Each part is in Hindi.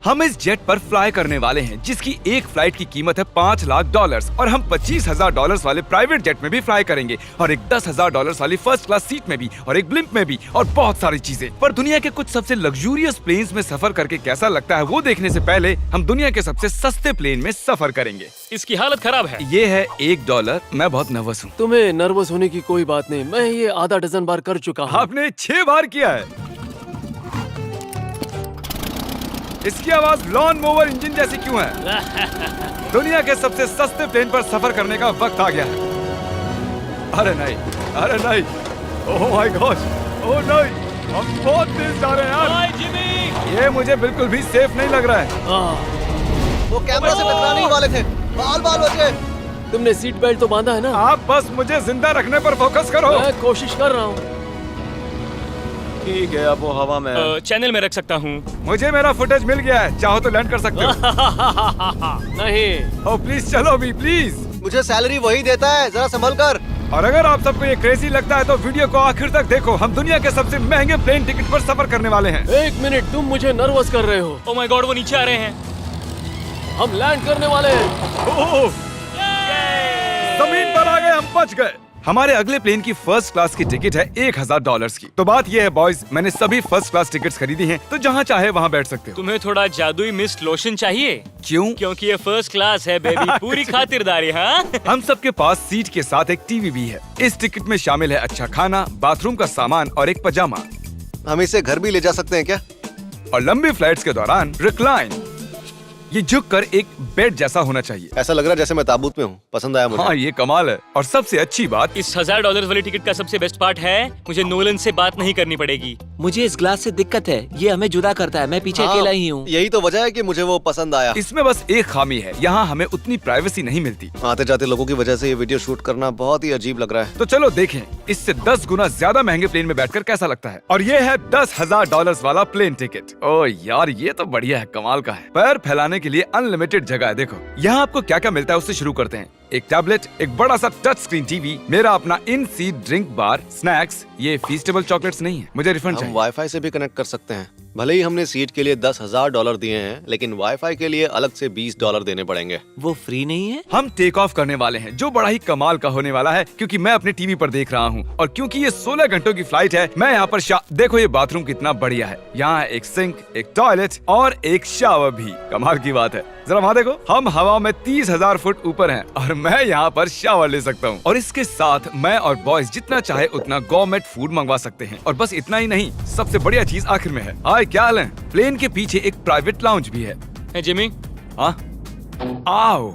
हम इस जेट पर फ्लाई करने वाले हैं जिसकी एक फ्लाइट की कीमत है $5 लाख और हम $25,000 वाले प्राइवेट जेट में भी फ्लाई करेंगे और एक $10,000 वाली फर्स्ट क्लास सीट में भी और एक ब्लिम्प में भी और बहुत सारी चीजें। पर दुनिया के कुछ सबसे लग्जूरियस प्लेन्स में सफर करके कैसा लगता है वो देखने से पहले हम दुनिया के सबसे सस्ते प्लेन में सफर करेंगे। इसकी हालत खराब है। ये है $1। मैं बहुत नर्वस हूँ। तुम्हें नर्वस होने की कोई बात नहीं, मैं ये आधा डजन बार कर चुका हूँ। आपने 6 बार किया है। इसकी आवाज लॉन मोवर इंजन जैसी क्यों है? दुनिया के सबसे सस्ते प्लेन पर सफर करने का वक्त आ गया है। अरे नहीं, अरे नहीं, ओह माय गॉड, ओह नहीं, हम बहुत तेज जा रहे हैं यार। हाय जिमी, ये मुझे बिल्कुल भी सेफ नहीं लग रहा है। वो कैमरा से टकराने ही वाले थे, बाल बच गए। तुमने सीट बेल्ट तो बांधा है ना? आप बस मुझे जिंदा रखने पर फोकस करो। मैं कोशिश कर रहा हूँ। ठीक है, अब वो हवा में है। चैनल में रख सकता हूँ। मुझे मेरा फुटेज मिल गया है, चाहो तो लैंड कर सकते हो। नहीं। ओह प्लीज चलो भी प्लीज। मुझे सैलरी वही देता है, जरा संभल कर। और अगर आप सबको ये क्रेजी लगता है तो वीडियो को आखिर तक देखो। हम दुनिया के सबसे महंगे प्लेन टिकट पर सफर करने वाले हैं। एक मिनट, तुम मुझे नर्वस कर रहे हो। ओह माय गॉड, वो नीचे आ रहे हैं। हम लैंड करने वाले हैं। ओह, जमीन पर आ गए, हम बच गए। हमारे अगले प्लेन की फर्स्ट क्लास की टिकट है $1,000 की। तो बात ये है बॉयज, मैंने सभी फर्स्ट क्लास टिकट्स खरीदी हैं, तो जहाँ चाहे वहाँ बैठ सकते हो। तुम्हें थोड़ा जादुई मिस्ट लोशन चाहिए? क्यों? क्योंकि ये फर्स्ट क्लास है बेबी, पूरी खातिरदारी। हाँ, हम सबके पास सीट के साथ एक टीवी भी है। इस टिकट में शामिल है अच्छा खाना, बाथरूम का सामान और एक पजामा। हम इसे घर भी ले जा सकते हैं क्या? और लंबी फ्लाइट्स के दौरान रिक्लाइन, ये झुक कर एक बेड जैसा होना चाहिए। ऐसा लग रहा है जैसे मैं ताबूत में हूँ। पसंद आया मुझे। हाँ ये कमाल है। और सबसे अच्छी बात, इस $1,000 वाली टिकट का सबसे बेस्ट पार्ट है मुझे नोलन से बात नहीं करनी पड़ेगी। मुझे इस ग्लास से दिक्कत है, ये हमें जुदा करता है। मैं पीछे अकेला ही हूँ। यही तो वजह है कि मुझे वो पसंद आया। इसमें बस एक खामी है, यहाँ हमें उतनी प्राइवेसी नहीं मिलती। आते जाते लोगों की वजह से ये वीडियो शूट करना बहुत ही अजीब लग रहा है। तो चलो देखें इससे 10 गुना ज्यादा महंगे प्लेन में बैठकर कैसा लगता है। और ये है $10,000 वाला प्लेन टिकट। ओ यार ये तो बढ़िया है, कमाल का है। पैर फैलाने के लिए अनलिमिटेड जगह है। देखो यहाँ आपको क्या क्या मिलता है उससे शुरू करते हैं। एक टैबलेट, एक बड़ा सा टच स्क्रीन टीवी, मेरा अपना इन सीट ड्रिंक बार, स्नैक्स। ये फीस्टेबल चॉकलेट्स नहीं है, मुझे रिफंड हम चाहिए। वाईफाई से भी कनेक्ट कर सकते हैं। भले ही हमने सीट के लिए $10,000 दिए हैं, लेकिन वाईफाई के लिए अलग से $20 देने पड़ेंगे। वो फ्री नहीं है? हम टेक ऑफ करने वाले हैं, जो बड़ा ही कमाल का होने वाला है क्योंकि मैं अपने टीवी पर देख रहा हूँ। और क्योंकि ये 16 घंटों की फ्लाइट है, मैं यहाँ पर देखो ये बाथरूम कितना बढ़िया है। यहाँ है एक सिंक, एक टॉयलेट और एक शावर भी। कमाल की बात है, जरा वहाँ देखो, हम हवा में 30,000 फुट ऊपर हैं और मैं यहाँ पर शावर ले सकता हूँ। और इसके साथ मैं और बॉयज जितना चाहे उतना गवर्नमेंट फूड मंगवा सकते हैं। और बस इतना ही नहीं, सबसे बढ़िया चीज आखिर में है। हाय क्या हाल है? प्लेन के पीछे एक प्राइवेट लाउंज भी है। है जिमी, हाँ आओ,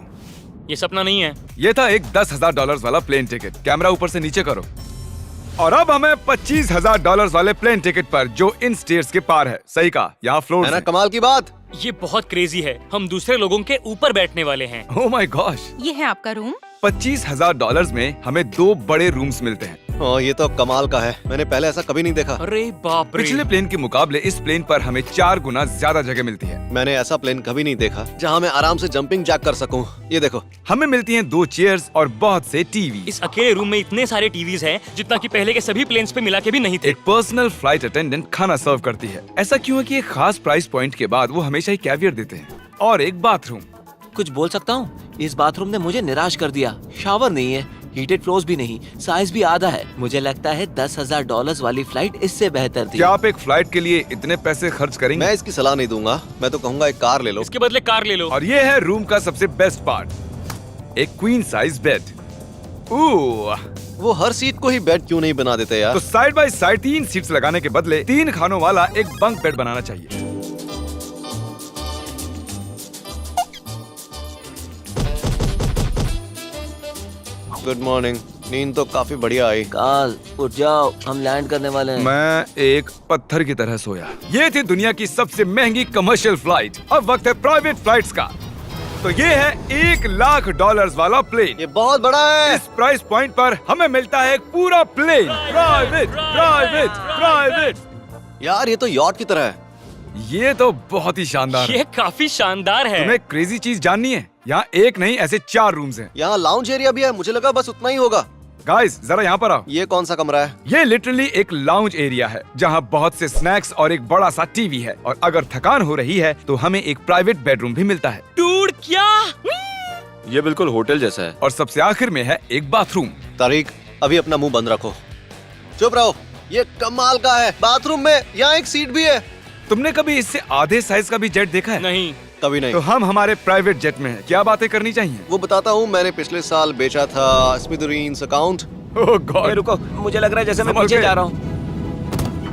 ये सपना नहीं है। ये था एक $10,000 वाला प्लेन टिकट। कैमरा ऊपर से नीचे करो। और अब हमें $25,000 वाले प्लेन टिकट पर, जो इन स्टेयर्स के पार है। सही कहा, यहाँ फ्लोर है ना कमाल की बात। ये बहुत क्रेजी है, हम दूसरे लोगों के ऊपर बैठने वाले हैं। ओह माय गॉश, ये है आपका रूम। $25,000 में हमें 2 बड़े रूम्स मिलते हैं। ये तो कमाल का है, मैंने पहले ऐसा कभी नहीं देखा। अरे बाप रे, पिछले प्लेन के मुकाबले इस प्लेन पर हमें 4 गुना ज्यादा जगह मिलती है। मैंने ऐसा प्लेन कभी नहीं देखा जहाँ मैं आराम से जंपिंग जैक कर सकूं। ये देखो, हमें मिलती हैं 2 चेयर्स और बहुत से टीवी। इस अकेले रूम में इतने सारे टीवीज हैं जितना कि पहले के सभी प्लेन्स पे मिला के भी नहीं थे। एक पर्सनल फ्लाइट अटेंडेंट खाना सर्व करती है। ऐसा क्यों है कि एक खास प्राइस पॉइंट के बाद वो हमेशा ही कैवियर देते हैं। और एक बाथरूम। कुछ बोल सकता हूँ? इस बाथरूम ने मुझे निराश कर दिया। शावर नहीं है, हीटेड फ्लोर्स भी नहीं, साइज भी आधा है। मुझे लगता है $10,000 वाली फ्लाइट इससे बेहतर थी। क्या आप एक फ्लाइट के लिए इतने पैसे खर्च करेंगे? मैं इसकी सलाह नहीं दूंगा। मैं तो कहूँगा एक कार ले लो। इसके बदले कार ले लो। और ये है रूम का सबसे बेस्ट पार्ट, एक क्वीन साइज बेड। वो हर सीट को ही बेड क्यों नहीं बना देते यार? तो साइड बाय साइड 3 सीट्स लगाने के बदले 3 खानों वाला एक बंक बेड बनाना चाहिए। Good morning. नींद तो काफी बढ़िया आई। काल उठ जाओ, हम लैंड करने वाले हैं। मैं एक पत्थर की तरह सोया। ये थी दुनिया की सबसे महंगी कमर्शियल फ्लाइट। अब वक्त है प्राइवेट फ्लाइट्स का। तो ये है $1,00,000 वाला प्लेन। ये बहुत बड़ा है। इस प्राइस पॉइंट पर हमें मिलता है एक पूरा प्लेन। Private private private. यार ये तो यॉट की तरह है। ये तो बहुत ही शानदार है। ये काफी शानदार है। तुम्हें क्रेजी चीज जाननी है? यहाँ एक नहीं ऐसे 4 रूम्स हैं। यहाँ लाउंज एरिया भी है, मुझे लगा बस उतना ही होगा। गाइस जरा यहाँ पर आओ। ये कौन सा कमरा है? ये लिटरली एक लाउंज एरिया है जहाँ बहुत से स्नैक्स और एक बड़ा सा टीवी है, और अगर थकान हो रही है तो हमें एक प्राइवेट बेडरूम भी मिलता है। डूड क्या? ये बिल्कुल होटल जैसा है। और सबसे आखिर में है एक बाथरूम। तारिक, अभी अपना मुंह बंद रखो। चुप रहो। ये कमाल का है। बाथरूम में यहाँ एक सीट भी है। तुमने कभी इससे आधे साइज का भी जेट देखा है? नहीं। कभी नहीं। तो हम हमारे प्राइवेट जेट में हैं। क्या बातें करनी चाहिए? वो बताता हूँ, मैंने पिछले साल बेचा था स्मिथेरियंस अकाउंट। ओह ए, गॉड, रुको, मुझे लग रहा है जैसे मैं संभल पीछे के। जा रहा हूँ।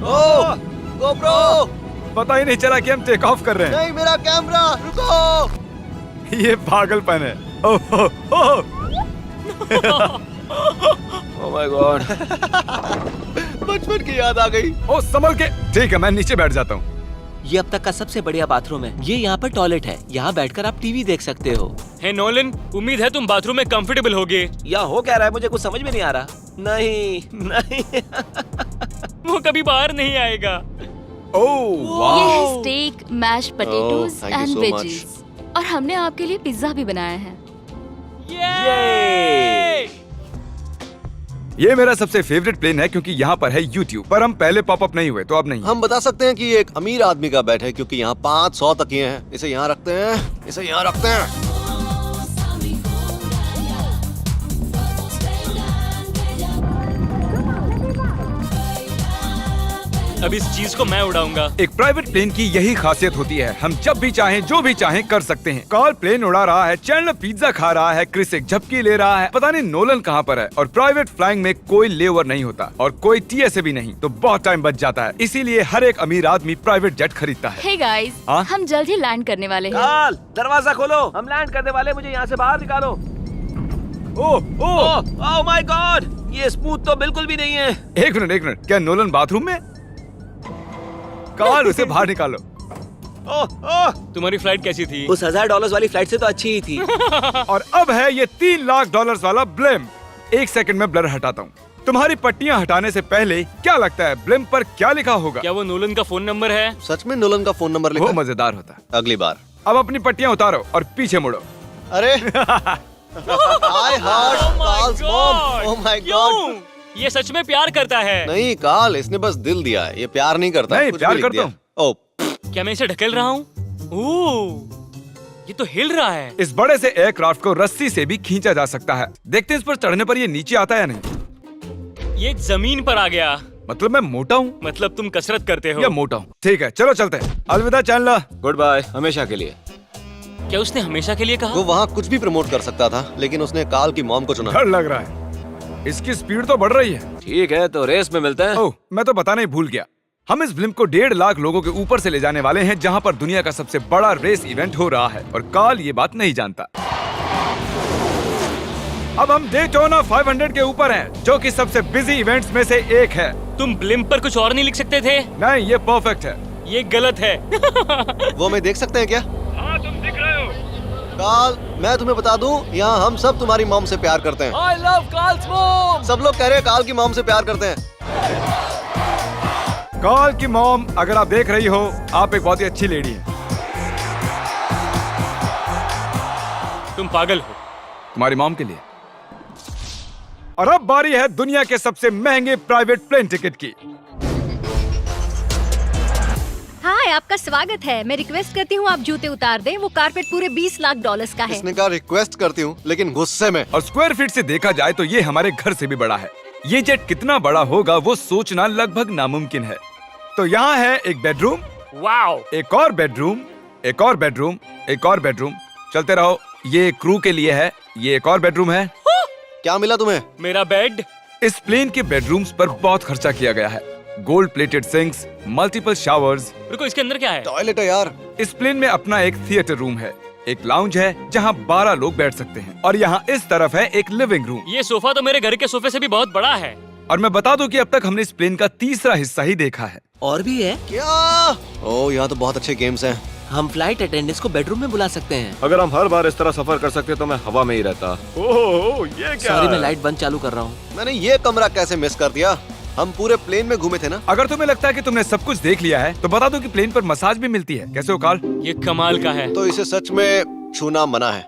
ओह गोप्रो, पता ही नहीं चला कि हम टेक ऑफ कर रहे हैं। नहीं मेरा कैमरा, रुको। ये पागलपन है। Oh oh, oh. Oh my God. बचपन की याद आ गई। ओह संभल के। ठीक है, मैं नीचे बैठ जाता हूँ। ये अब तक का सबसे बढ़िया बाथरूम है। ये यहाँ पर टॉयलेट है। यहाँ बैठकर आप टीवी देख सकते हो। हे नोलन, उम्मीद है तुम बाथरूम में कंफर्टेबल होगे। या हो क्या रहा है, मुझे कुछ समझ में नहीं आ रहा। नहीं नहीं। वो कभी बाहर नहीं आएगा। ओह ये वाह, है steak, mash potatoes thank you and so veggies. और हमने आपके लिए पिज्जा भी बनाया है। ये ये मेरा सबसे फेवरेट प्लेन है क्योंकि यहाँ पर है YouTube। पर हम पहले पॉपअप नहीं हुए तो अब नहीं। हम बता सकते हैं कि ये एक अमीर आदमी का बेड है क्योंकि यहाँ 500 तकिए हैं। इसे यहाँ रखते हैं, इसे यहाँ रखते हैं। अब इस चीज को मैं उड़ाऊंगा। एक प्राइवेट प्लेन की यही खासियत होती है, हम जब भी चाहें जो भी चाहें कर सकते हैं। कार्ल प्लेन उड़ा रहा है, चैंडलर पिज्जा खा रहा है, क्रिस एक झपकी ले रहा है, पता नहीं नोलन कहाँ पर है। और प्राइवेट फ्लाइंग में कोई लेओवर नहीं होता और कोई TSA भी नहीं, तो बहुत टाइम बच जाता है। इसीलिए हर एक अमीर आदमी प्राइवेट जेट खरीदता है। हे गाइस, हाँ? हम जल्द ही लैंड करने वाले हैं। काल, दरवाजा खोलो, हम लैंड करने वाले। मुझे यहाँ से बाहर निकालो। ओह ओह, ओह माय गॉड, ये स्मूथ तो बिल्कुल भी नहीं है। एक मिनट, क्या नोलन बाथरूम में? कार्ल उसे बाहर निकालो। ओह ओह, तुम्हारी फ्लाइट कैसी थी? उस $1000 वाली फ्लाइट से तो अच्छी ही थी। और अब है ये $3 लाख वाला ब्लिम। एक सेकंड में ब्लर हटाता हूँ। तुम्हारी पट्टियाँ हटाने से पहले क्या लगता है ब्लिम पर क्या लिखा होगा? क्या वो नोलन का फोन नंबर है? सच में नोलन का फोन नंबर लिखा वो है? मजेदार होता। अगली बार। अब अपनी पट्टियाँ उतारो और पीछे मुड़ो। अरे I heart Carl's mom. Oh my God. क्यों? ये सच में प्यार करता है। नहीं कार्ल, इसने बस दिल दिया है, ये प्यार नहीं करता। नहीं, कुछ प्यार भी लिख करता दिया। ओह, क्या मैं इसे ढकेल रहा हूँ? ओह, ये तो हिल रहा है। इस बड़े से एयरक्राफ्ट को रस्सी से भी खींचा जा सकता है। देखते हैं इस पर चढ़ने पर ये नीचे आता है या नहीं। ये जमीन पर आ गया। मतलब मैं मोटा हूँ मतलब तुम कसरत करते हो। या मोटा हूँ? ठीक है, चलो चलते हैं। अलविदा चैंडलर। गुड बाय, हमेशा के लिए। क्या उसने हमेशा के लिए कहा? वो वहाँ कुछ भी प्रमोट कर सकता था, लेकिन उसने कार्ल की मॉम को चुना। डर लग रहा है, इसकी स्पीड तो बढ़ रही है। ठीक है, तो रेस में मिलते हैं। ओह, मैं तो बताना ही भूल गया। हम इस फिल्म को 1.5 लाख लोगों के ऊपर से ले जाने वाले हैं, जहां पर दुनिया का सबसे बड़ा रेस इवेंट हो रहा है, और कार्ल ये बात नहीं जानता। अब हम डेटोना 500 के ऊपर हैं, जो कि सबसे बिजी इवेंट्स में से एक है। तुम ब्लिम्प पर कुछ और नहीं लिख सकते थे? नहीं, ये परफेक्ट है। ये गलत है। वो हमें देख सकते हैं क्या? हाँ, तुम दिख रहे हो। कार्ल, मैं तुम्हें बता दूं, यहाँ हम सब तुम्हारी मॉम से प्यार करते हैं। I love Carl's mom. सब लोग कह रहे हैं कार्ल की मॉम से प्यार करते हैं। कार्ल की मॉम, अगर आप देख रही हो, आप एक बहुत ही अच्छी लेडी हैं। तुम पागल हो। तुम्हारी मॉम के लिए। और अब बारी है दुनिया के सबसे महंगे प्राइवेट प्लेन टिकट की। हाय, आपका स्वागत है। मैं रिक्वेस्ट करती हूँ आप जूते उतार दें। वो कारपेट पूरे $20 लाख का है। इसने कहा रिक्वेस्ट करती हूँ, लेकिन गुस्से में। और स्क्वायर फीट से देखा जाए तो ये हमारे घर से भी बड़ा है। ये जेट कितना बड़ा होगा वो सोचना लगभग नामुमकिन है। तो यहाँ है एक बेडरूम, वाओ, एक और बेडरूम, एक और बेडरूम, एक और बेडरूम। चलते रहो। ये क्रू के लिए है, ये एक और बेडरूम है। क्या मिला तुम्हें? मेरा बेड। इस प्लेन के बेडरूम्स पर बहुत खर्चा किया गया है। Gold plated sinks, multiple showers. रुको, इसके अंदर क्या है? टॉयलेट है यार। इस प्लेन में अपना एक थिएटर रूम है, एक लाउंज है जहाँ 12 लोग बैठ सकते हैं, और यहाँ इस तरफ है एक लिविंग रूम। ये सोफा तो मेरे घर के सोफे से भी बहुत बड़ा है। और मैं बता दूं कि अब तक हमने इस प्लेन का तीसरा हिस्सा ही देखा है। और भी है। क्या? ओह, यहाँ तो बहुत अच्छे गेम्स हैं। हम फ्लाइट अटेंडेंट्स को बेडरूम में बुला सकते हैं। अगर हम हर बार इस तरह सफर कर सकते तो मैं हवा में ही रहता। ओह, ये क्या? सॉरी, मैं लाइट बंद चालू कर रहा हूँ। मैंने ये कमरा कैसे मिस कर दिया? हम पूरे प्लेन में घूमे थे ना। अगर तुम्हें लगता है कि तुमने सब कुछ देख लिया है तो बता दो कि प्लेन पर मसाज भी मिलती है। कैसे हो कार्ल? ये कमाल का है। तो इसे सच में छूना मना है।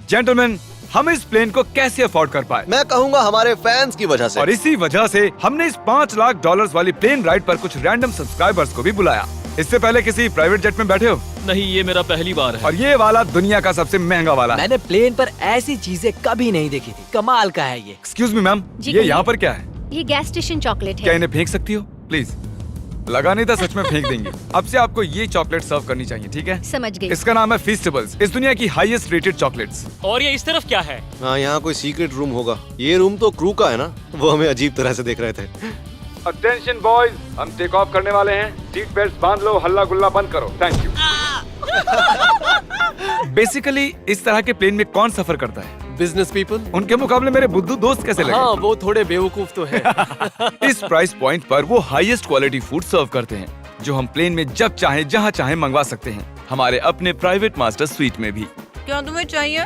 जेंटलमैन, हम इस प्लेन को कैसे अफोर्ड कर पाए। मैं कहूँगा हमारे फैंस की वजह से। और इसी वजह से हमने इस $5 लाख वाली प्लेन राइड पर कुछ रैंडम सब्सक्राइबर्स को भी बुलाया। इससे पहले किसी प्राइवेट जेट में बैठे हो? नहीं, ये मेरा पहली बार है। और ये वाला दुनिया का सबसे महंगा वाला है। मैंने प्लेन पर ऐसी चीजें कभी नहीं देखी थी। कमाल का है ये। एक्सक्यूज मी मैम, जी ये कहिए। यहाँ पर क्या है? ये गैस स्टेशन चॉकलेट क्या है। इन्हें फेंक सकती हो प्लीज? लगा नहीं था, सच में फेंक देंगे। अब से आपको ये चॉकलेट सर्व करनी चाहिए, ठीक है? समझ गई। इसका नाम है फीस्टेबल्स, इस दुनिया की हाईएस्ट रेटेड चॉकलेट्स। और ये इस तरफ क्या है? हाँ, यहाँ कोई सीक्रेट रूम होगा। ये रूम तो क्रू का है ना, वो हमें अजीब तरह से देख रहे थे। अटेंशन बॉयज, हम टेक ऑफ करने वाले हैं। सीट बेल्ट बांध लो, हल्ला गुल्ला बंद करो। Thank you. बेसिकली इस तरह के प्लेन में कौन सफर करता है? Business people. उनके मुकाबले मेरे बुद्धू दोस्त कैसे लगे? हाँ, वो थोड़े बेवकूफ तो है। इस प्राइस पॉइंट पर वो हाईएस्ट क्वालिटी फूड सर्व करते हैं, जो हम प्लेन में जब चाहे जहाँ चाहे मंगवा सकते हैं, हमारे अपने प्राइवेट मास्टर स्वीट में भी। क्या तुम्हें चाहिए?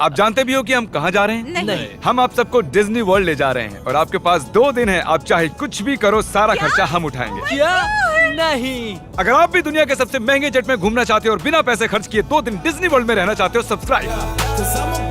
आप जानते भी हो कि हम कहाँ जा रहे हैं? नहीं। हम आप सबको डिज्नी वर्ल्ड ले जा रहे हैं और आपके पास 2 दिन है। आप चाहे कुछ भी करो, सारा खर्चा हम उठाएंगे। क्या? नहीं। अगर आप भी दुनिया के सबसे महंगे जेट में घूमना चाहते हो और बिना पैसे खर्च किए 2 दिन डिज्नी वर्ल्ड में रहना चाहते हो, सब्सक्राइब।